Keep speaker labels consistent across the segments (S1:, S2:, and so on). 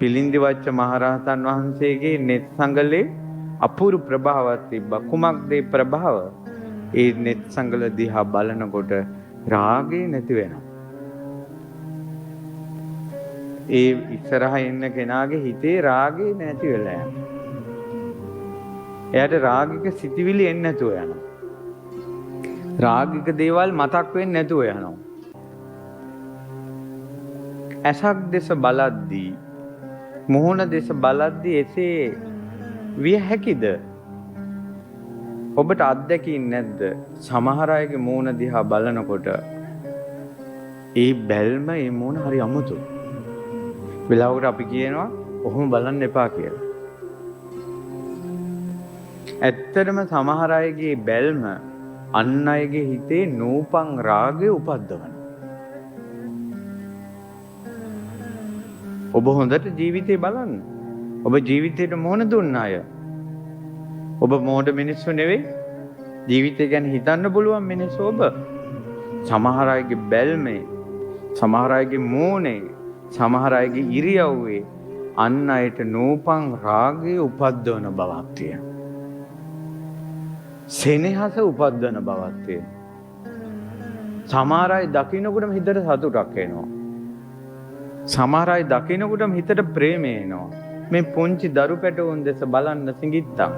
S1: පිළින්දිවච්ච මහරහතන් වහන්සේගේ නෙත් සංගලේ අපූර්ව ප්‍රභාවයක් තිබ්බා. කුමක්ද ඒ ප්‍රභාව? ඒ නෙත් සංගල දිහා බලනකොට රාගේ නැති වෙනවා. ඒ ඉස්සරහා ඉන්න කෙනාගේ හිතේ රාගේ නැති වෙලා යනවා. එයාට රාගික සිතිවිලි එන්නේ නැතුව යනවා. රාගික දේවල් මතක් වෙන්නේ නැතුව යනවා. ඇසක් දෙස බලද්දී, මුහුණ දෙස බලද්දී එසේ විය හැකිද? ඔබට අත්දැකීම් නැද්ද? සමහර අයගේ මුහුණ දිහා බලනකොට ඒ බැල්ම, ඒ මුහුණ හරි අමුතුයි. වෙලාවකට අපි කියනවා ඔහොම බලන්න එපා කියලා. ඇත්තටම සමහර අයගේ බැල්ම අන් අයගේ හිතේ නූපන් රාගය උපද්දවන. ඔබ හොඳට ජීවිතේ බලන්න. ඔබ ජීවිතේට මොන දුන්න අය? ඔබ මොඩ මිනිස්සු නෙවෙයි. ජීවිතය ගැන හිතන්න පුළුවන් මිනිස්සු ඔබ. සමහර අයගේ බැල්මේ, සමහර අයගේ මූණේ, සමහර අයගේ ඉරියව්වේ අන් අයට නූපන් රාගය උපද්දවන බවක් තියෙනවා. සෙනෙහස උපද්දවන බවක් තියෙනවා. සමහර අය දකින්නකොටම හිතට සතුටක් එනවා. සමහර අය දකින්නකොටම හිතට ප්‍රේමය එනවා. මේ පුංචි දරු පැටවුන් දෙස බලන්න සිඟිත්තා.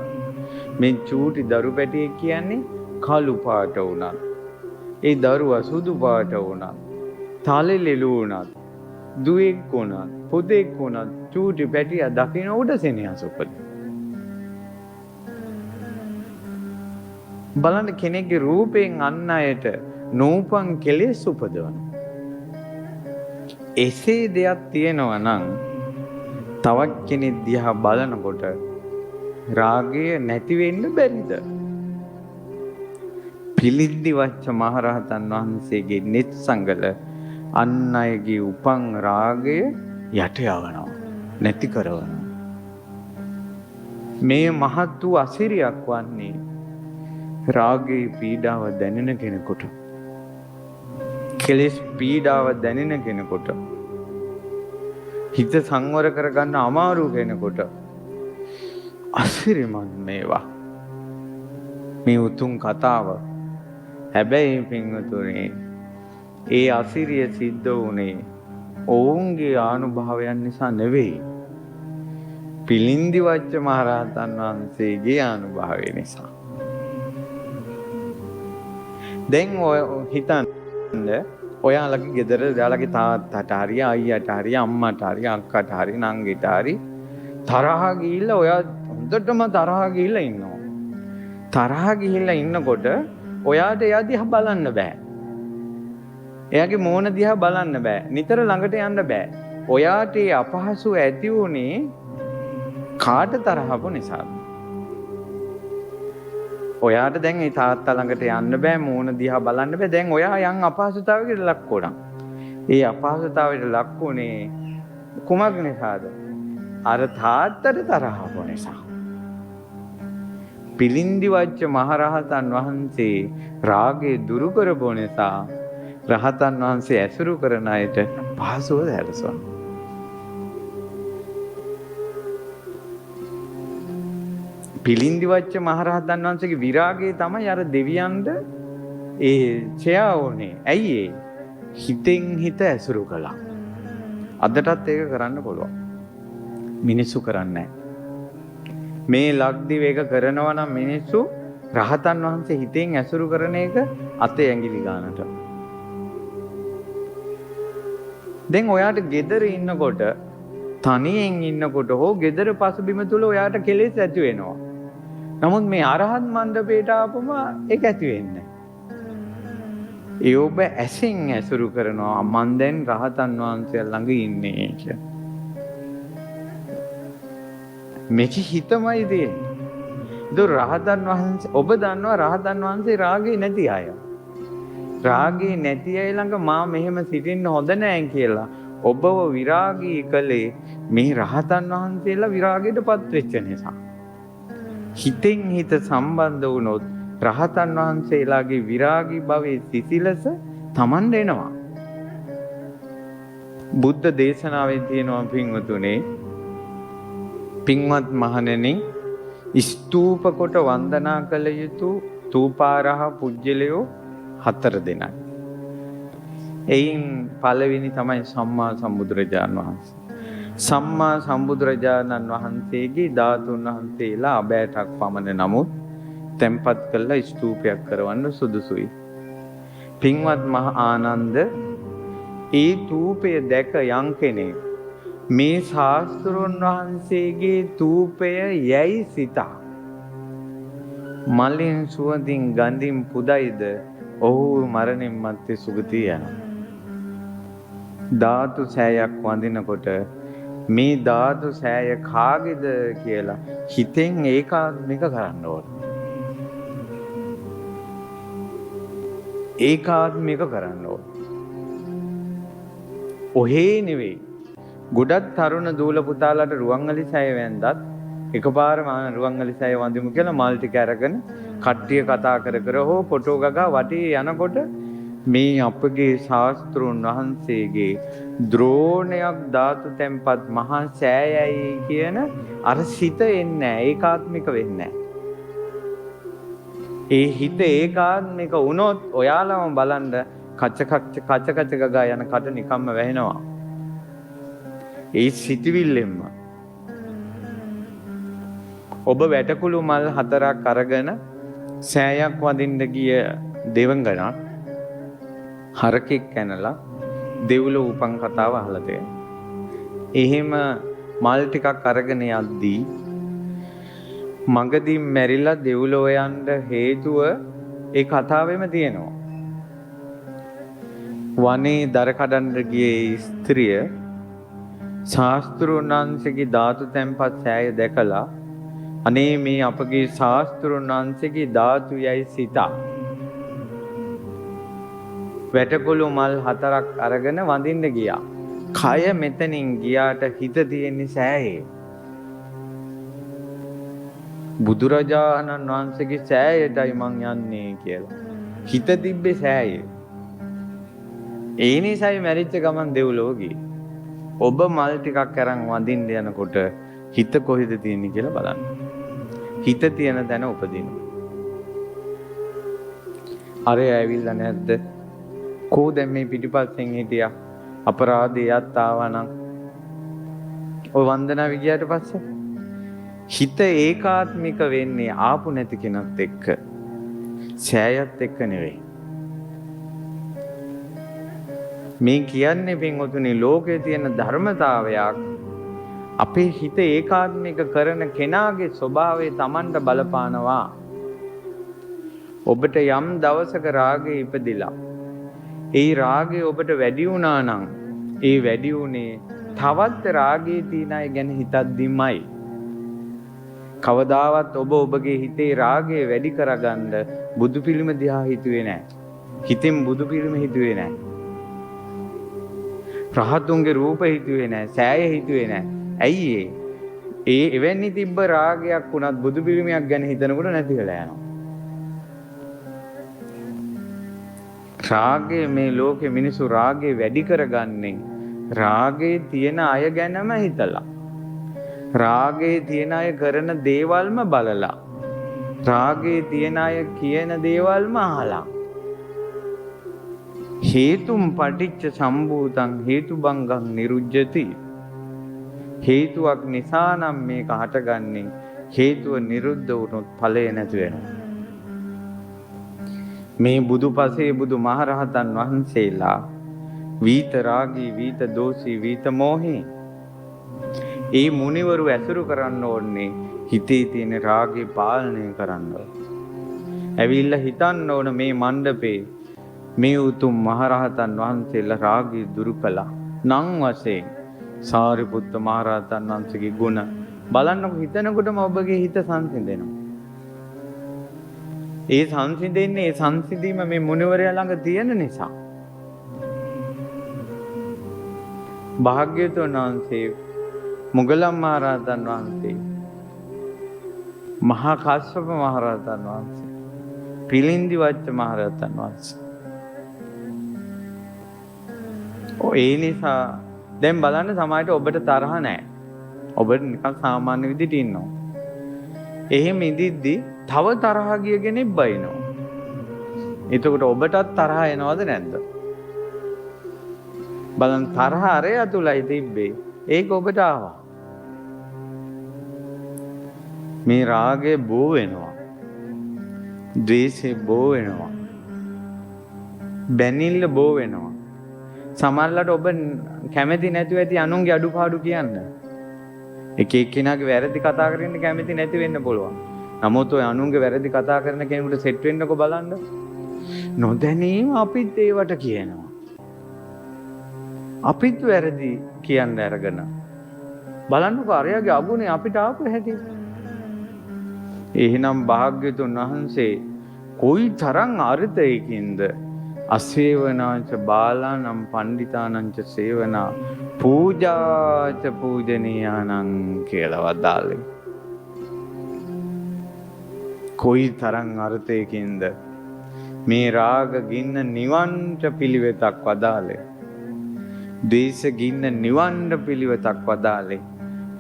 S1: මේ චූටි දරු පැටියෙක් කියන්නේ කළු පාට වුණත්, ඒ දරුවා සුදු පාට වුණත්, තලෙලෙලු වුණත්, දුවෙක් වුණත්, පුතෙක් වුණත් චූටි පැටියා දකින්න උඩ සෙනෙහස උපදිනවා. බලන්න කෙනෙක්ගේ රූපයෙන් අන් අයට නූපන් කෙලෙස් උපදවන. එසේ දෙයක් තියෙනවා නම් තවත් කෙනෙක් දිහා බලනකොට රාගය නැති වෙන්න බැරිද? පිළින්දිවච්ච මහරහතන් වහන්සේගේ නෙත් සංගල අන් අයගේ උපන් රාගය යට යවනවා, නැති කරනවා. මේ මහත් වූ අසිරියක් වන්නේ රාගයේ පීඩාව දැනෙන කෙනෙකුට, කෙලෙස් පීඩාව දැනෙන කෙනෙකුට, හිත සංවර කරගන්න අමාරු කෙනෙකුට අසිරිමත් මේවා. මේ උතුම් කතාව. හැබැයි පින්වතුනි, ඒ අසිරිය සිද්ධ වුණේ ඔවුන්ගේ ආනුභාවයන් නිසා නෙවෙයි. පිළින්දිවච්ච මහරහතන් වහන්සේගේ ආනුභාවය නිසා. දැන් ඔය හිතන්න, ඔයාලගේ ගෙදර ඔයාලගේ තාත්තට හරි අයියට හරි අම්මට හරි අක්කට හරි නංගිට හරි තරහ ගිහිල්ලා ඔයා හොඳටම තරහ ගිහිල්ලා ඉන්නවා. තරහ ගිහිල්ලා ඉන්නකොට ඔයාට එයා දිහා බලන්න බෑ. එයාගේ මූණ දිහා බලන්න බෑ. නිතර ළඟට යන්න බෑ. ඔයාට ඒ අපහසු ඇති වුණේ කාට තරහපු නිසාද? ඔයාට දැන් ඒ තාත්තා ළඟට යන්න බෑ, මූණ දිහා බලන්න බෑ. දැන් ඔයා යම් අපහසුතාවයකට ලක් වුණා. ඒ අපහසුතාවයට ලක් වුණේ කුමක් නිසාද? අර තාත්තට තරහව නිසා. පිළින්දිවච්ච මහරහතන් වහන්සේ රාගය දුරු කරපු නිසා රහතන් වහන්සේ ඇසුරු කරන අයට පහසුව දැරසන. පිළින්දිවච්ච මහරහතන් වහන්සේගේ විරාගය තමයි අර දෙවියන්ට ඒ ඡයා වුණේ. ඇයි ඒ? හිතෙන් හිත ඇසුරු කළා. අදටත් ඒක කරන්න පුළුවන්. මිනිස්සු කරන්නේ මේ ලක්දිව ඒක කරනවා නම් මිනිස්සු රහතන් වහන්සේ හිතෙන් ඇසුරු කරන එක අතේ ඇඟිලි ගන්නට. දැන් ඔයාට ගෙදර ඉන්නකොට, තනියෙන් ඉන්නකොට හෝ ගෙදර පසුබිම තුල ඔයාට කෙලෙස් ඇති වෙනවා. නමුත් මේ අරහත් මණ්ඩපයට ආපම ඒක ඇති වෙන්නේ නැහැ. ඒ ඔබ ඇසින් ඇසුරු කරනවා මන් දැන් රහතන් වහන්සේ ළඟ ඉන්නේ කියලා. මේක හිතමයි දෙන්නේ. ඒක රහතන් වහන්සේ, ඔබ දන්නවා රහතන් වහන්සේ රාගේ නැති අය. රාගේ නැති අය ළඟ මා මෙහෙම සිටින්න හොඳ නැහැ කියලා ඔබව විරාගී කළේ මේ රහතන් වහන්සේලා විරාගයටපත් වෙච්ච නිසා. හිතෙන් හිත සම්බන්ධ වුණොත් රහතන් වහන්සේලාගේ විරාගී භවයේ සිසිලස Taman එනවා. බුද්ධ දේශනාවේ තියෙනවා පින්වතුනේ, පින්වත් මහණෙනි, ස්තූප කොට වන්දනා කළ යුතු තූපාරහ පුජ්‍යලයෝ 4 දෙනයි. එයින් පළවෙනි තමයි සම්මා සම්බුදුරජාණන් වහන්සේ. සම්මා සම්බුදුරජාණන් වහන්සේගේ ධාතුන් වහන්සේලා අබෑටක් පමණ නමුත් තැන්පත් කළා ස්තූපයක් කරවන්න සුදුසුයි. පින්වත් මහ ආනන්ද, ඒ තූපය දැක යම් කෙනෙක් මේ ශාස්ත්‍රෝන් වහන්සේගේ තූපය යැයි සිතා මලින් සුවඳින් ගඳින් පුදයිද ඔහු මරණින් මත්තේ සුගතිය යනවා. ධාතු සෑයක් වඳිනකොට මේ ධාතු සෑය කාගේද කියලා හිතෙන් ඒකාත්මික කරන්න ඕන. ඒකාත්මික කරන්න ඕන. ඔහේ නෙවෙයි. ගොඩක් තරුණ දූල පුතාලට රුවන්වැලි සෑය වැන්දත් එකපාරම රුවන්වැලි සෑය වඳිමු කියලා මල් ටික අරගෙන කට්ටිය කතා කර කර හෝ ෆොටෝ ගගා වටේ යනකොට මේ අපගේ ශාස්ත්‍රෝන් වහන්සේගේ ද්‍රෝණයක් ධාතු තැන්පත් මහා සෑයයි කියන අර සිත එන්නේ නැහැ, ඒකාත්මික වෙන්නේ නැහැ. ඒ හිත ඒකාත්මික වුණොත් ඔයාලම බලන්න කච ගගා යන කට නිකම්ම වැහෙනවා. ඒ සිතවිල්ලෙන්ම ඔබ වැටකුළු මල් 4ක් අරගෙන සෑයක් වඳින්න ගිය දෙවඟනක් හරකෙක් කනලා දෙව්ලොව උපන් කතාව අහලා තියෙනවා. එහෙම මල් ටිකක් අරගෙන යද්දී මගදී මැරිලා දෙව්ලොව යන්න හේතුව ඒ කතාවෙම තියෙනවා. වනේ දර කඩන්න ගියේ ස්ත්‍රිය ශාස්ත්‍රෝන් වහන්සේගේ ධාතු තැන්පත් සෑය දැකලා අනේ මේ අපගේ ශාස්ත්‍රෝන් වහන්සේගේ ධාතු යයි සිතා වැටකොළු මල් 4ක් අරගෙන වඳින්න ගියා. කය මෙතනින් ගියාට හිත තියෙන්නේ සෑයේ. බුදුරජාණන් වහන්සේගේ සෑයටයි මං යන්නේ කියලා. හිත තිබ්බේ සෑයේ. ඒ නිසායි මැරිච්ච ගමන් දෙව්ලොව ගියේ. ඔබ මල් ටිකක් අරන් වඳින්න යනකොට හිත කොහෙද තියෙන්නේ කියලා බලන්න. හිත තියෙන තැන උපදින. අරේ ඇවිල්ලා නැද්ද? කෝ දැන් මේ පිටිපස්සෙන් හිටියා අපරාධයත් ආවා නම් ඔය වන්දනා විගියට පස්සේ හිත ඒකාත්මික වෙන්නේ ආපු නැති කෙනත් එක්ක, සෑයත් එක්ක නෙවෙයි. මේ කියන්නේ පින්වතුනි ලෝකයේ තියෙන ධර්මතාවයක්. අපේ හිත ඒකාත්මික කරන කෙනාගේ ස්වභාවය Tamanට බලපානවා. ඔබට යම් දවසක රාගය ඉපදිලා ඒ රාගය ඔබට වැඩි වුණා නම් ඒ වැඩි උනේ තවත් රාගයේ තියන අය ගැන හිතද්දිමයි. කවදාවත් ඔබ ඔබගේ හිතේ රාගය වැඩි කරගන්න බුදු පිළිම දිහා හිතුවේ නැහැ. හිතෙන් බුදු පිළිම හිතුවේ නැහැ. රහතුන්ගේ රූප හිතුවේ නැහැ. සෑය හිතුවේ නැහැ. ඇයි ඒ එවැනි තිබ්බ රාගයක් වුණත් බුදු පිළිමයක් ගැන හිතනකොට නැති වෙලා යනවා. රාගය මේ ලෝකේ මිනිස්සු රාගය වැඩි කරගන්නේ රාගයේ තියෙන අය ගැනම හිතලා. රාගයේ තියෙන අය කරන දේවල්ම බලලා. රාගයේ තියෙන අය කියන දේවල්ම අහලා. හේතුම් පටිච්ච සම්භූතං හේතුබංගං නිරුජ්ජති. හේතුවක් නිසා නම් මේක හටගන්නේ. හේතුව නිරුද්ධ වුණොත් ඵලය නැති වෙනවා. මේ බුදුපසේ බුදු මහරහතන් වහන්සේලා වීත රාගී, වීත දෝෂී, වීත මෝහී ඒ මුනිවරු ඇසුරු කරන්න ඕනේ හිතේ තියෙන රාගේ පාලනය කරන්න. ඇවිල්ලා හිතන්න ඕන මේ මණ්ඩපේ මේ උතුම් මහරහතන් වහන්සේලා රාගී දුරු කළා නම් වශයෙන් සාරිපුත්ත මහරහතන් වහන්සේගේ ගුණ බලන්නකො. හිතනකොටම ඔබගේ හිත සංසිඳෙනවා. ඒ සංසිඳෙන්නේ ඒ සංසිඳීම මේ මුනිවරයා ළඟ තියෙන නිසා. භාග්‍යවතුන් වහන්සේ, මුගලන් මහරහතන් වහන්සේ, මහා කාශ්‍යප මහරහතන් වහන්සේ, පිළින්දි වච්ච මහරහතන් වහන්සේ. ඒ නිසා දැන් බලන්න සමාජයට ඔබට තරහ නැහැ. ඔබ නිකන් සාමාන්‍ය විදිහට ඉන්නවා. එහෙම ඉඳිද්දි තව තරහ ගිය කෙනෙක් බයිනවා. එතකොට ඔබටත් තරහ එනවද නැද්ද? බලන්න තරහ අරය තුලයි තිබ්බේ. ඒක ඔබට ආවා. මේ රාගය බෝ වෙනවා. ද්වේෂය බෝ වෙනවා. බැනිල්ල බෝ වෙනවා. සමහරවිට ඔබ කැමති නැතුව ඇති අනුන්ගේ අඩුපාඩු කියන්න. එක එක්කෙනාගේ වැරදි කතා කරන්න කැමති නැති වෙන්න පුළුවන්. නමුත් ඔය අනුන්ගේ වැරදි කතා කරන කෙනෙකුට සෙට් වෙන්නකෝ බලන්න. නොදැනීම අපිත් ඒවට කියනවා. අපිත් වැරදි කියන්න අරගෙන. බලන්නකෝ අරයාගේ අගුණේ අපිට ආපු හැටි. එහෙනම් භාග්‍යතුන් වහන්සේ කොයි තරම් අර්ථයකින්ද අසේවනාච බාලානම් පණ්ඩිතානංච සේවනා පූජාච පූජනීයානං කියලා වදාළේ. කොයි තරම් අර්ථයකින්ද මේ රාග ගින්න නිවන්ට පිළිවෙතක් වදාළේ. ද්වේෂ ගින්න නිවන්ට පිළිවෙතක් වදාළේ.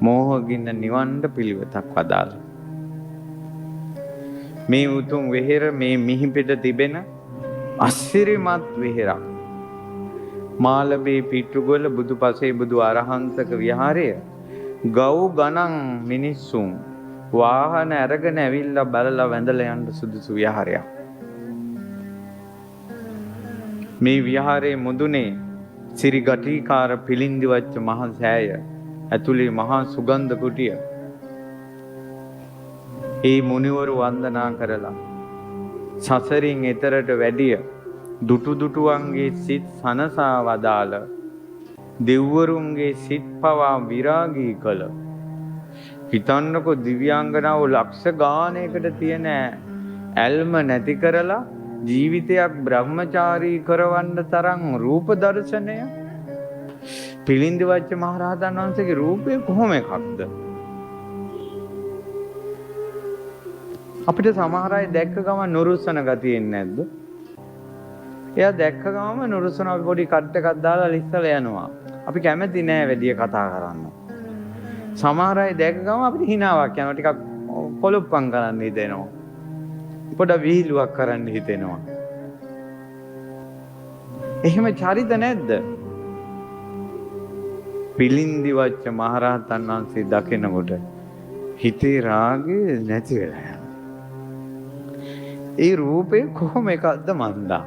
S1: මෝහ ගින්න නිවන්ට පිළිවෙතක් වදාළේ. මේ උතුම් වෙහෙර මේ මිහිපිට තිබෙන අසිරිමත් වෙහෙරක්. මාළඹේ පිටුගොළ බුදුපසේ බුදු අරහන්තක විහාරය ගව් ගණන් මිනිස්සුන් වාහන අරගෙන ඇවිල්ලා බලලා වැඳලා යන්න සුදුසු විහාරයක්. මේ විහාරයේ මුදුනේ සිරිගටිකාර පිළිඳි වච්ච මහා සෑය ඇතුලේ මහා සුගන්ධ කුටිය. ඒ මුනිවරු වන්දනා කරලා සසරින් එතරට වැඩිය දුටු දුටුවන්ගේ සිත් සනසා වදාළ දෙව්වරුන්ගේ සිත් පවා විරාගී කළ හිතන්නකො දිව්‍යාංගනාව ලක්ෂ ගානයකට තියෙන ඇල්ම නැති කරලා ජීවිතයක් බ්‍රහ්මචාරී කරවන්න තරම් රූප දර්ශනය. පිළිඳි වච්ච මහරහතන් වහන්සේගේ රූපය කොහොම එකක්ද? අපිට සමහර අය දැක්ක ගමන් නුරුස්සන ගතිය එන්නේ නැද්ද? එයා දැක්ක ගමන් නුරුස්සන අපි පොඩි කට් එකක් දාලා ලිස්සලා යනවා. අපි කැමති නෑ වැඩි කතා කරන්න. සමහර අය දැක්ක ගමන් අපිට හිනාවක් යනවා. ටිකක් කොලොප්පම් කරන්න හිතෙනවා. පොඩ විහිළුවක් කරන්න හිතෙනවා. එහෙම චරිත නැද්ද? පිළිඳි වච්ච මහරහතන් වහන්සේ දකිනකොට හිතේ රාගය නැති වෙලා යනවා. ඒ රූපේ කොහොම එකක්ද මන්දා.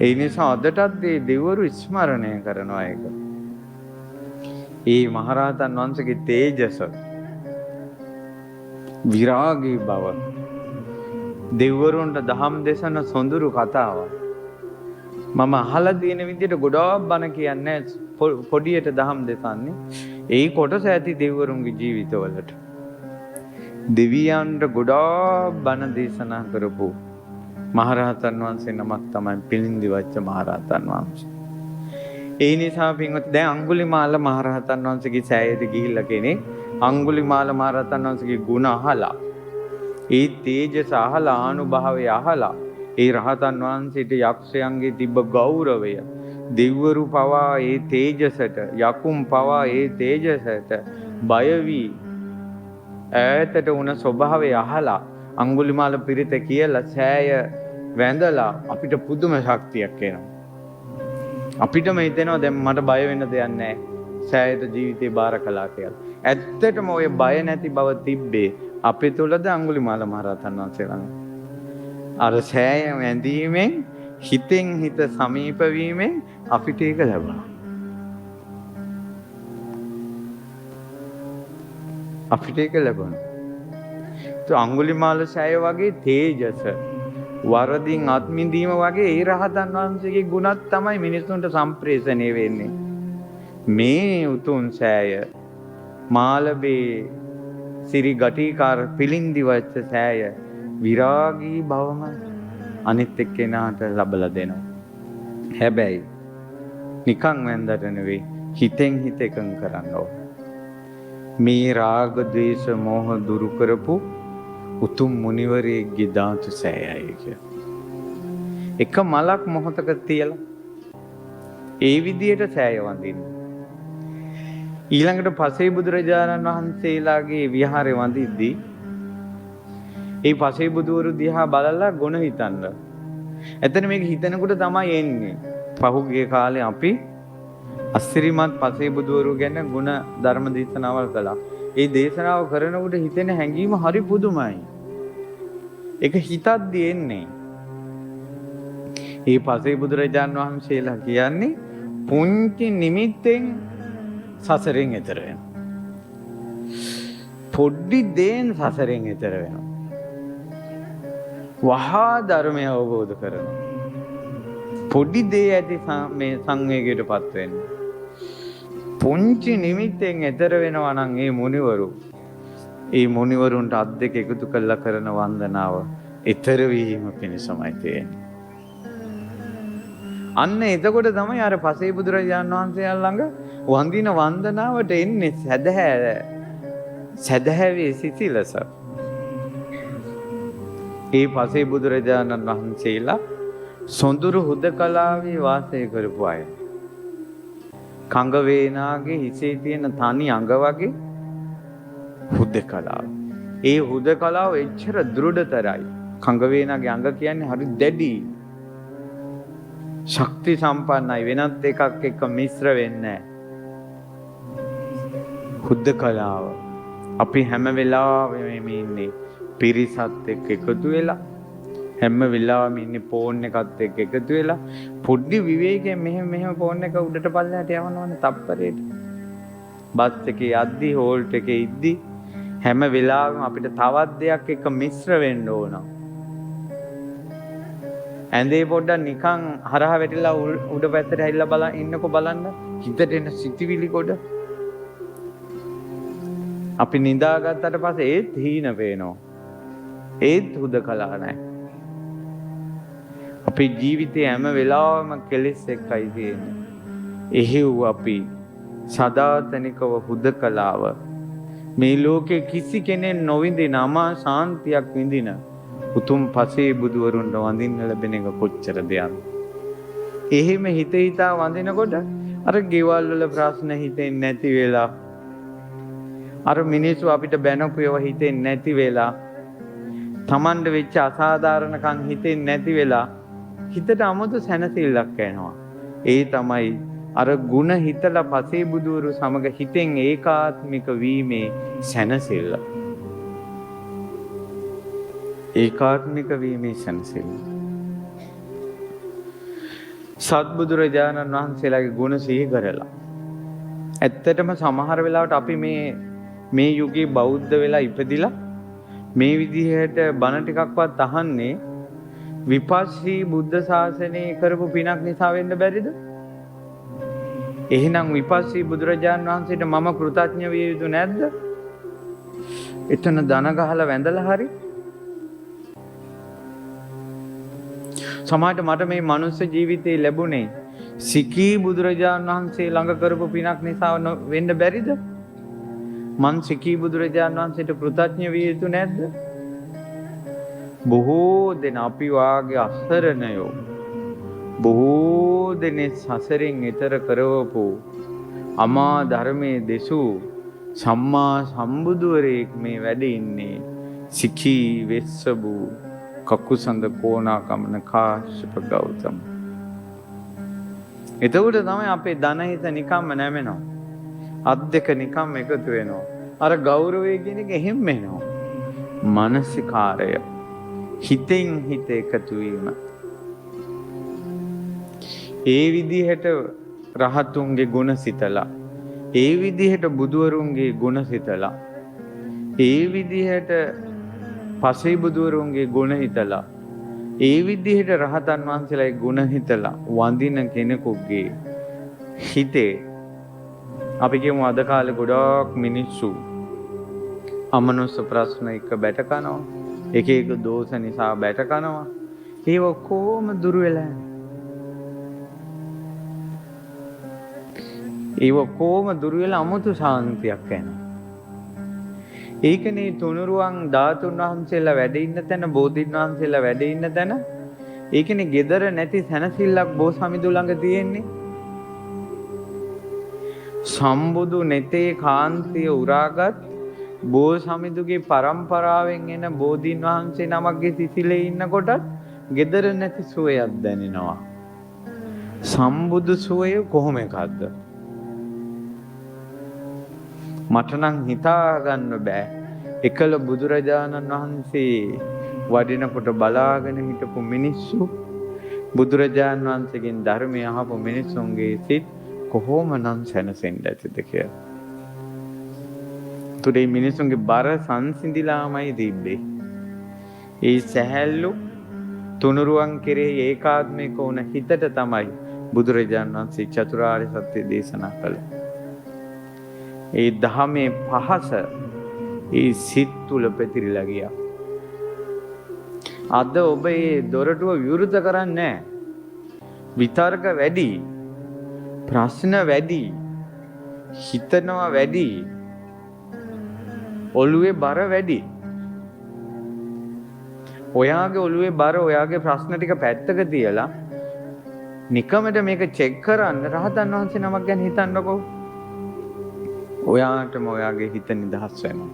S1: ඒ නිසා අදටත් මේ දෙවරු ස්මරණය කරනවා ඒක. ඒ මහරහතන් වහන්සේගේ තේජස, විරාගී බව, දෙවරුන්ට දහම් දේශන සොඳුරු කතාවක්. මම අහලා තියෙන විදිහට ගොඩාක් බණ කියන්නේ පොඩියට දහම් දෙසන්නේ. ඒ කොටස ඇති දෙවරුන්ගේ ජීවිතවලට. දෙවියන්ට ගොඩාක් බණ දේශනා කරපු මහරහතන් වහන්සේ නමක් තමයි පිළිඳි වච්ච මහරහතන් වහන්සේ. ඒ නිසා පින්වත් දැන් අඟුලිමාල මහරහතන් වහන්සේගේ සෑයේට ගිහිල්ලා කෙනෙක් අඟුලිමාල මහරහතන් වහන්සේගේ ගුණ අහලා, ඒ තේජස අහලා, ආනුභාවය අහලා, ඒ රහතන් වහන්සේට යක්ෂයන්ගේ තිබ්බ ගෞරවය, දෙවිවරු පවා ඒ තේජසට, යකුම් පවා ඒ තේජසට බය වී ඈතට උන ස්වභාවය අහලා අඟුලිමාල පිරිත කියලා සෑය වැඳලා අපිට පුදුම ශක්තියක් එනවා. අපිටම හිතෙනවා දැන් මට බය වෙන්න දෙයක් නැහැ. සෑයට ජීවිතේ බාර කළා කියලා. ඇත්තටම ওই බය නැති බව තිබ්බේ අපේ තුලද අඟුලිමාල මහරහතන් වහන්සේ ළඟ. අර සෑය වැඳීමෙන් හිතෙන් හිත සමීප වීමෙන් අපිට ඒක ලැබුණා. අපිට ඒක ලැබුණා. તો අඟුලිමාල සෑය වගේ තේජස, වරදින් අත්මිදීම වගේ ඒ රහතන් වහන්සේගේ ගුණත් තමයි මිනිසුන්ට සම්ප්‍රේෂණය වෙන්නේ. මේ උතුම් සෑය මාළඹේ සිරි ගටිකාර පිළිඳි වච්ච සෑය විරාගී බවම අනිත් එක්කෙනාට ලබලා දෙනවා. හැබැයි නිකන් වැන්දට නෙවෙයි, හිතෙන් හිත එකඟ කරන්න ඕන. මේ රාග ද්වේෂ මෝහ දුරු කරපු උතුම් මුනිවරයෙක්ගේ ධාතු සෑයයි කිය. එක මලක් මොහොතක තියලා ඒ විදියට සෑය වඳින්න. ඊළඟට පසේ බුදුරජාණන් වහන්සේලාගේ විහාරේ වඳිද්දී ඒ පසේ බුදුවරු දිහා බලලා ගුණ හිතන්න. එතන මේක හිතනකොට තමයි එන්නේ. පහුගිය කාලේ අපි අස්සිරිමත් පසේ බුදුවරු ගැන ගුණ ධර්ම දේශනාවල් කළා. ඒ දේශනාව කරනකොට හිතෙන හැඟීම හරි පුදුමයි. ඒක හිතද්දී එන්නේ. ඒ පසේ බුදුරජාණන් වහන්සේලා කියන්නේ පුංචි නිමිත්තෙන් සසරෙන් එතර වෙනවා. පොඩි දේන් සසරෙන් එතර වෙනවා. වහා ධර්මය අවබෝධ කරනවා. පොඩි දේ ඇති මේ සංවේගයට පත් වෙන්න. පුංචි නිමිත්තෙන් එතර වෙනවා නම් ඒ මුනිවරු, ඒ මුනිවරුන්ට අත් දෙක එකතු කරලා කරන වන්දනාව ඊතර වීම පිණිසමයි තියෙන්නේ. අන්න එතකොට තමයි අර පසේ බුදුරජාණන් වහන්සේ ළඟ වන්දින වන්දනාවට එන්නේ සැදැහැවේ සිසිලස. ඒ පසේ බුදුරජාණන් වහන්සේලා සොඳුරු හුදකලාවේ වාසය කරපු අය. කඟ වේනාගේ හිසේ තියෙන තනි අඟ වගේ හුදකලාව. ඒ හුදකලාව එච්චර දෘಢතරයි. කඟ වේනාගේ අඟ කියන්නේ හරි දැඩි. ශක්ති සම්පන්නයි, වෙනත් එකක් එක්ක මිශ්‍ර වෙන්නේ නැහැ. හුදකලාව. අපි හැම වෙලාවෙම ඉන්නේ පිරිසත් එක්ක එකතු වෙලා, හැම වෙලාවෙම ඉන්නේ ෆෝන් එකත් එක්ක එකතු වෙලා, පොඩි විවේකයෙන් මෙහෙම ෆෝන් එක උඩට පල්ලෙහාට යවනවනේ තප්පරේට. බස් එකේ යද්දි, හෝල්ට් එකේ ඉද්දි හැම වෙලාවෙම අපිට තවත් දෙයක් එක්ක මිශ්‍ර වෙන්න ඕන. ඇඳේ පොඩ්ඩක් නිකන් හරහා වැටිලා උඩ පැත්තට හැරිලා බලන්න හිතට එන සිතිවිලි කොට. අපි නිදාගත්තට පස්සේ ඒත් හීන පේනවා. ඒත් හුදකලා නැහැ. අපේ ජීවිතේ හැම වෙලාවෙම කෙලෙස් එක්කයි තියෙන්නේ. එහෙව් අපි සදාතනිකව හුදකලාව මේ ලෝකේ කිසි කෙනෙක් නොවිඳින අමා ශාන්තියක් විඳින උතුම් පසේ බුදුවරුන්ට වඳින්න ලැබෙන එක කොච්චර දෙයක්ද. එහෙම හිතා වඳිනකොට අර ගෙවල් වල ප්‍රශ්න හිතෙන්නේ නැති වෙලා, අර මිනිස්සු අපිට බැනපු ඒවා හිතෙන්නේ නැති වෙලා, Tamanda වෙච්ච අසාධාරණකම් හිතෙන්නේ නැති වෙලා හිතට 아무තු සැනසෙල්ලක් එනවා. ඒ තමයි අර ಗುಣ හිතලා පසේ බුදුවරු සමග හිතෙන් ඒකාත්මික වීමේ සැනසෙල්ල. ඒකාත්මික වීමේ සැනසෙල්ල. සත්බුදුරජාණන් වහන්සේලාගේ ගුණ සිහි කරලා. ඇත්තටම සමහර වෙලාවට අපි මේ යුගයේ බෞද්ධ වෙලා ඉපදිලා මේ විදිහට බණ ටිකක්වත් අහන්නේ විපස්සී බුද්ධ ශාසනය කරපු පිනක් නිසා වෙන්න බැරිද? එහෙනම් විපස්සී බුදුරජාණන් වහන්සේට මම කෘතඥ විය යුතු නැද්ද? එතන දන ගහලා වැඳලා හරි. සමහරට මට මේ මනුස්ස ජීවිතේ ලැබුණේ සිකී බුදුරජාණන් වහන්සේ ළඟ කරපු පිනක් නිසා වෙන්න බැරිද? මං සිකී බුදුරජාණන් වහන්සේට කෘතඥ විය යුතු නැද්ද? බොහෝ දෙනා අපි වාගේ අසරණයෝ, බොහෝ දෙනෙක් සසරෙන් එතර කරවපු අමා ධර්මයේ දෙසූ සම්මා සම්බුදුවරයෙක් මේ වැඩ ඉන්නේ සිකී වෙස්සබු කකුසඳ කෝණාකමන කාශ්‍යප ගෞතම. එතකොට තමයි අපේ ධන හිත නිකම්ම නැමෙනවා. අත් දෙක නිකම් එකතු වෙනවා. අර ගෞරවය කියන එක එහෙම වෙනවා. මානසිකාරය, හිතෙන් හිත එකතු වීම. ඒ විදිහට රහතුන්ගේ ගුණ සිතලා, ඒ විදිහට බුදුවරුන්ගේ ගුණ සිතලා, ඒ විදිහට පසේ බුදුවරුන්ගේ ගුණ හිතලා, ඒ විදිහට රහතන් වහන්සේලාගේ ගුණ හිතලා වඳින කෙනෙකුගේ හිතේ අපි කියමු අද කාලේ ගොඩාක් මිනිස්සු අමනුෂ්‍ය ප්‍රශ්න එක බැට කනවා, එක එක දෝෂ නිසා බැට කනවා. ඒ ඔක්කොම දුර වෙලා යනවා. ඒ ඔක්කොම දුර වෙලා අමුතු ශාන්තියක් එනවා. ඒකනේ තුනුරුවන් ධාතුන් වහන්සේලා වැඩ ඉන්න තැන, බෝධීන් වහන්සේලා වැඩ ඉන්න තැන, ඒකනේ gedara නැති සැනසෙල්ලක් බෝසමිඳු ළඟ තියෙන්නේ. සම්බුදු නෙතේ කාන්තිය උරාගත් බෝ සමිඳුගේ පරම්පරාවෙන් එන බෝධීන් වහන්සේ නමක්ගේ සිසිලේ ඉන්නකොටත් gedara නැති සුවයක් දැනෙනවා. සම්බුදු සුවය කොහොම එකක්ද? මට නම් හිතා ගන්න බෑ. එකල බුදුරජාණන් වහන්සේ වඩිනකොට බලාගෙන හිටපු මිනිස්සු බුදුරජාණන් වහන්සේගෙන් ධර්මය අහපු මිනිස්සුන්ගේ සිත් කොහොමනම් සැනසෙන්න ඇතිද කියලා. තුඩේ මිනිසුන්ගේ බර සංසිඳිලාමයි තිබ්බේ. ඒ සැහැල්ලු තුනුරුවන් කෙරෙහි ඒකාත්මික වුණ හිතට තමයි බුදුරජාණන් වහන්සේ චතුරාර්ය සත්‍ය දේශනා කළේ. ඒ ධහමේ පහස ඒ සිත් තුළ පැතිරිලා ගියා. අද ඔබ මේ දොරටුව විවෘත කරන්නේ නැහැ. විතර්ක වැඩි, ප්‍රශ්න වැඩි, හිතනවා වැඩි, ඔළුවේ බර වැඩි. ඔයාගේ ඔළුවේ බර, ඔයාගේ ප්‍රශ්න ටික පැත්තක තියලා නිකමට මේක චෙක් කරන්න රහතන් වහන්සේ නමක් ගැන හිතන්නකෝ. ඔයාටම ඔයාගේ හිත නිදහස් වෙනවා.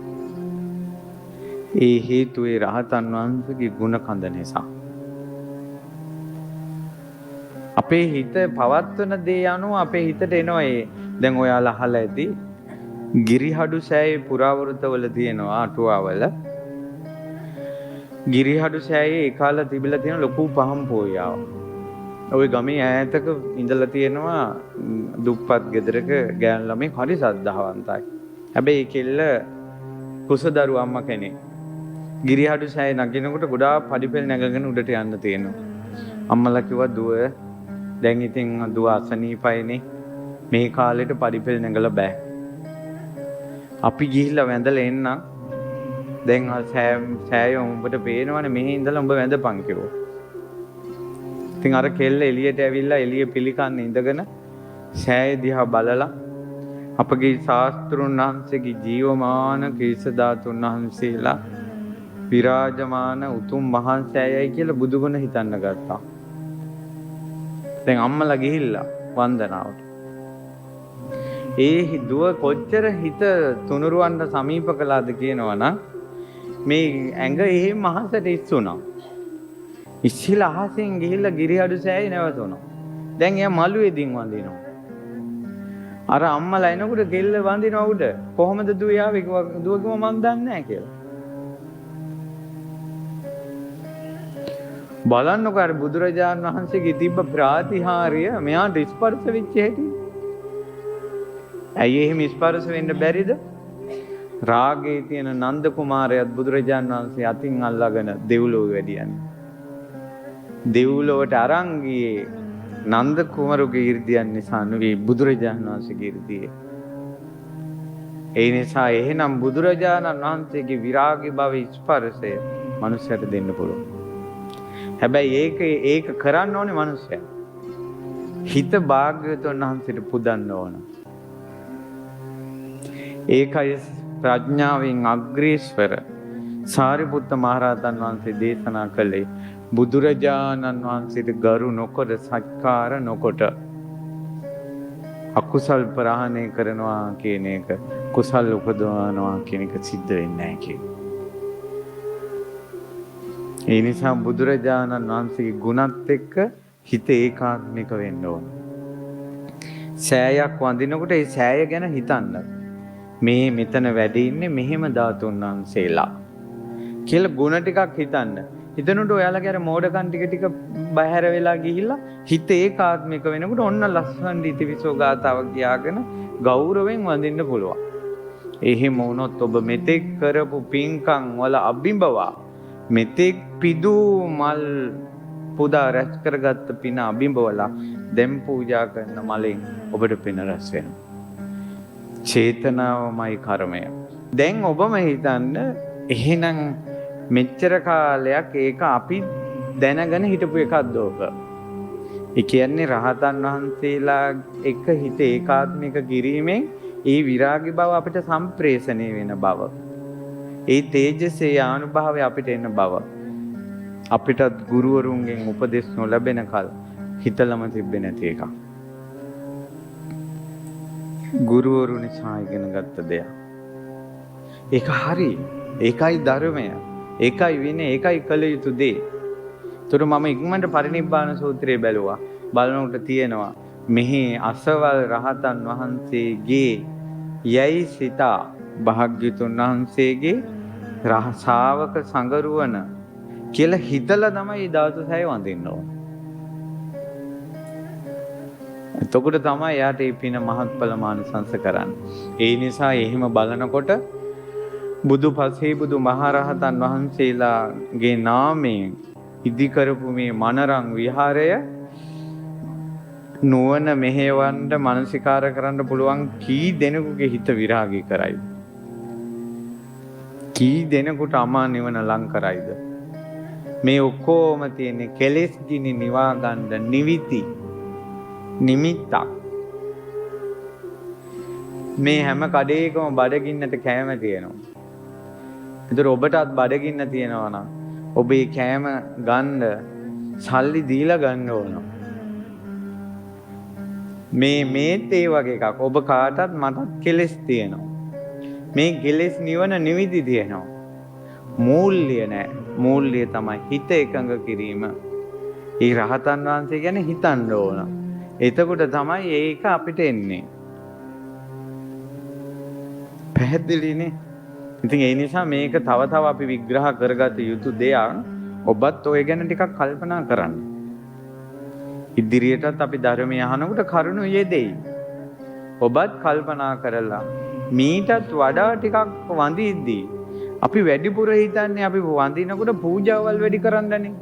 S1: ඒ හේතුවේ රහතන් වහන්සේගේ ගුණ කඳ නිසා. අපේ හිත පවත්වන දේ අනුව අපේ හිතට එනවා. දැන් ඔයාලා අහලා ඇති ගිරිහඩු සෑයේ පුරාවෘතවල තියෙනවා අටුවාවල. ගිරිහඩු සෑයේ ඒ කාලේ තිබිලා තියෙන ලොකු පහම් පෝයාව. ওই ගමේ ඈතක ඉඳලා තියෙනවා දුප්පත් ගෙදරක ගෑනු ළමෙක් හරි සද්ධාවන්තයි. හැබැයි ඒ කෙල්ල කුසදරු අම්මා කෙනෙක්. ගිරිහඩු සෑයේ නගිනකොට ගොඩාක් පඩිපෙළ නැගගෙන උඩට යන්න තියෙනවා. අම්මලා කිව්වා දුව දැන් ඉතින් දුව අසනීපයිනේ. මේ කාලෙට පඩිපෙළ නැගලා බෑ. අපි ගිහිල්ලා වැඳලා එන්න. දැන් සෑය උඹට පේනවනේ මෙහි ඉඳලා උඹ වැඳපන් කිව්වා. ඉතින් අර කෙල්ල එළියට ඇවිල්ලා එළිය පිළිකන්න ඉඳගෙන සෑය දිහා බලලා අපගේ ශාස්ත්‍රුන් වහන්සේගේ ජීවමාන කීස ධාතුන් වහන්සේලා විරාජමාන උතුම් මහා සෑයයි කියලා බුදුගුණ හිතන්න ගත්තා. දැන් අම්මලා ගිහිල්ලා වන්දනාවට. ඒ දුව කොච්චර හිත තුනුරුවන්ට සමීප කළාද කියනවනම් මේ ඇඟ එහෙම අහසට ඉස්සුණා. ඉස්සිලා අහසෙන් ගිහිල්ලා ගිරිහඩු සෑයේ නැවතුණා. දැන් එයා මළුවේදීන් වඳිනවා. අර අම්මලා එනකොට ගෙල්ල වඳිනවා උඩ. කොහොමද දුව යාවේ? දුව කිව්වා මන් දන්නේ නැහැ කියලා. බලන්නකෝ අර බුදුරජාණන් වහන්සේගේ තිබ්බ ප්‍රාතිහාර්ය මෙයාට ස්පර්ශ වෙච්ච හැටි. ඇයි එහෙම ස්පර්ශ වෙන්න බැරිද? රාගයේ තියෙන නන්ද කුමාරයාත් බුදුරජාණන් වහන්සේ අතින් අල්ලාගෙන දෙව්ලොව වැඩියන්නේ. දෙව්ලොවට අරන් ගියේ නන්ද කුමාරගේ 이르දියන් නිසා නෙවෙයි බුදුරජාණන් වහන්සේගේ 이르දියේ. ඒ නිසා එහෙනම් බුදුරජාණන් වහන්සේගේ විරාගී භව ස්පර්ශය මනුස්සයට දෙන්න පුළුවන්. හැබැයි ඒක කරන්න ඕනේ මනුස්සයා. හිත භාග්‍යවතුන් වහන්සේට පුදන්න ඕන. ඒකයි ප්‍රඥාවෙන් අග්‍රේශ්වර සාරිපුත්ත මහරහතන් වහන්සේ දේශනා කළේ බුදුරජාණන් වහන්සේට ගරු නොකර සත්කාර නොකොට අකුසල් ප්‍රහාණය කරනවා කියන එක කුසල් උපදවනවා කියන එක සිද්ධ වෙන්නේ නැහැ කියන. ඒ නිසා බුදුරජාණන් වහන්සේගේ ගුණත් එක්ක හිත ඒකාත්මික වෙන්න ඕන. සෑයක් වඳිනකොට ඒ සෑය ගැන හිතන්න. මේ මෙතන වැඩි ඉන්නේ මෙහෙම ධාතුන් වහන්සේලා කියලා ගුණ ටිකක් හිතන්න. හිතනකොට ඔයාලගේ අර මෝඩකම් ටික බහැර වෙලා ගිහිල්ලා හිත ඒකාත්මික වෙනකොට ඔන්න ලස්සන ඉතිවිසෝ ගාතාවක් කියාගෙන ගෞරවයෙන් වඳින්න පුළුවන්. එහෙම වුණොත් ඔබ මෙතෙක් කරපු පින්කම් වල අභිඹවා මෙතෙක් පිදු මල් පුදා රැස් කරගත්ත පින අභිඹවලා දැන් පූජා කරන මලෙන් ඔබට පින රැස් වෙනවා. චේතනාවමයි කර්මය. දැන් ඔබම හිතන්න එහෙනම් මෙච්චර කාලයක් ඒක අපි දැනගෙන හිටපු එකක්ද ඕක. ඒ කියන්නේ රහතන් වහන්සේලා එක හිත ඒකාත්මික කිරීමෙන් ඒ විරාගී බව අපිට සම්ප්‍රේෂණය වෙන බව. ඒ තේජසේ ආනුභාවය අපිට එන බව. අපිටත් ගුරුවරුන්ගෙන් උපදෙස් නොලැබෙන කල හිතලම තිබෙන්නේ නැති එකක්. ගුරුවරු නිසා ඉගෙන ගත්ත දෙයක්. ඒක හරි. ඒකයි ධර්මය. ඒකයි විනය. ඒකයි කළ යුතු දේ. ඒතර මම ඉක්මනට පරිනිබ්බාන සූත්‍රය බැලුවා. බලනකොට තියෙනවා මෙහි අසවල් රහතන් වහන්සේගේ යයි සිතා භාග්‍යතුන් වහන්සේගේ ශාවක සංගරුවන කියලා හිතලා තමයි ධාතු සය වඳින්න ඕන. එතකොට තමයි යාට මේ පින මහත්ඵල මානසංස කරන්නේ. ඒ නිසා එහෙම බලනකොට බුදුපසේ බුදු මහරහතන් වහන්සේලාගේ නාමයෙන් ඉදි කරපු මේ මනරං විහාරය නුවණ මෙහෙවන්න මනසිකාර කරන්න පුළුවන් කී දෙනෙකුගේ හිත විරාගී කරයිද? කී දෙනෙකුට අමා නිවන ලං කරයිද? මේ ඔක්කොම තියෙන්නේ කෙලෙස් ගිනි නිවා ගන්න නිවිති නිමිත්තක්. මේ හැම කඩේකම බඩගින්නට කෑම තියෙනවා. ඒතර ඔබටත් බඩගින්න තියෙනවා නම් ඔබේ කෑම ගන්න සල්ලි දීලා ගන්න ඕන. මේත් ඒ වගේ එකක්. ඔබ කාටත් මටත් කෙලෙස් තියෙනවා. මේ කෙලෙස් නිවන නිවිදි තියෙනවා. මූල්‍ය නැහැ. මූල්‍ය තමයි හිත එකඟ කිරීම. ඒ රහතන් වහන්සේ ගැන හිතන්න ඕන. එතකොට තමයි ඒක අපිට එන්නේ. පැහැදිලිනේ? ඉතින් ඒ නිසා මේක තව තව අපි විග්‍රහ කරගත යුතු දෙයක්. ඔබත් ඔය ගැන ටිකක් කල්පනා කරන්න. ඉදිරියටත් අපි ධර්මය අහනකොට කරුණු යෙදෙයි. ඔබත් කල්පනා කරලා මීටත් වඩා ටිකක් වඳිද්දී අපි වැඩිපුර හිතන්නේ අපි වඳිනකොට පූජාවල් වැඩි කරන්නනේ.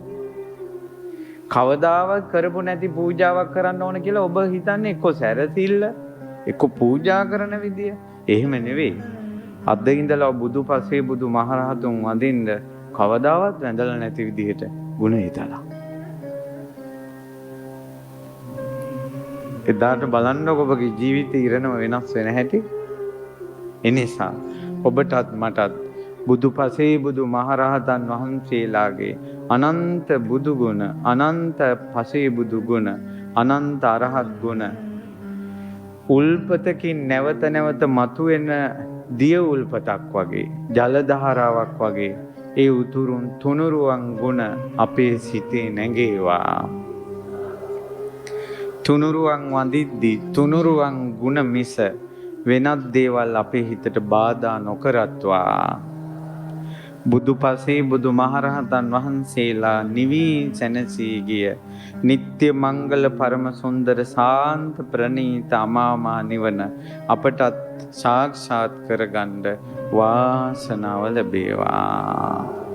S1: කවදාවත් කරපු නැති පූජාවක් කරන්න ඕන කියලා ඔබ හිතන්නේ එක්ක සැරසිල්ල එක්ක පූජා කරන විදිය. එහෙම නෙවෙයි. අද ඉඳලා බුදු පසේ බුදු මහරහතුන් වඳින්න කවදාවත් වැඳලා නැති විදිහට ගුණ හිතලා. එදාට බලන්නකො ඔබගේ ජීවිතය ඉරණම වෙනස් වෙන හැටි. එනිසා ඔබටත් මටත් බුදු පසේ බුදු මහරහතන් වහන්සේලාගේ අනන්ත බුදු ගුණ, අනන්ත පසේ බුදු ගුණ, අනන්ත අරහත් ගුණ උල්පතකින් නැවත නැවත මතුවෙන දිය උල්පතක් වගේ, ජල දහරාවක් වගේ ඒ උතුරුන් තුනුරුවන් ගුණ අපේ සිතේ නැගේවා. තුනුරුවන් වඳිද්දී තුනුරුවන් ගුණ මිස වෙනත් දේවල් අපේ හිතට බාධා නොකරත්වා. බුදු පසේ බුදු මහරහතන් වහන්සේලා නිවී සැනසී ගිය නිත්‍ය මංගල පරම සුන්දර සාන්ත ප්‍රණීත අමාමා නිවන අපටත් සාක්ෂාත් කරගන්න වාසනාව ලැබේවා.